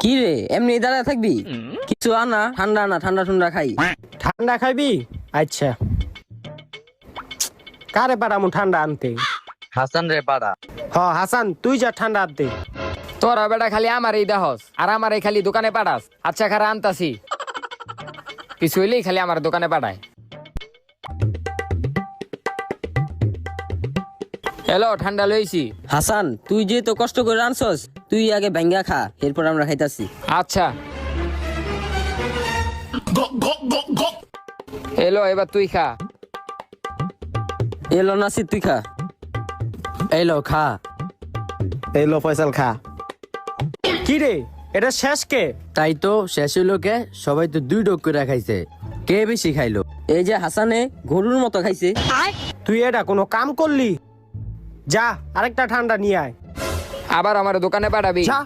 কি রে এমনি দাঁড়ায় থাকবি? কিছু আনা, ঠান্ডা আনা, ঠান্ডা ঠান্ডা খাই। ঠান্ডা খাইবি? আচ্ছা, কারে পারামু ঠান্ডা আনতে? হাসান রে পাড়া। হাসান, তুই যা ঠান্ডা আনতে। তোরা বেটা খালি আমারই দেহস আর আমারই খালি দোকানে পাঠাস। আচ্ছা খারা আনতাছি, কিছু হইলেই খালি আমার দোকানে পাঠায়। হ্যালো, ঠান্ডা লইছি। হাসান, তুই যে তো কষ্ট করে আনছস, তুই আগে ভাঙ্গা খা, এরপর আমরা খাইতাছি। আচ্ছা এলো, এবার তুই খা। এলো নাসির, তুই খা। এলো খা। এলো ফয়সাল, খা। কি রে, এটা শেষ কে? তাই তো শেষ হইলো কে? সবাই তো 2 ডোক করে খাইছে, কে বেশি খাইলো? এই যে হাসানে গরুর মতো খাইছে। তুই এটা কোনো কাম করলি? যা আরেকটা ঠান্ডা নিয়ে আয়। আবার আমার দোকানে পাঠাবি? যা।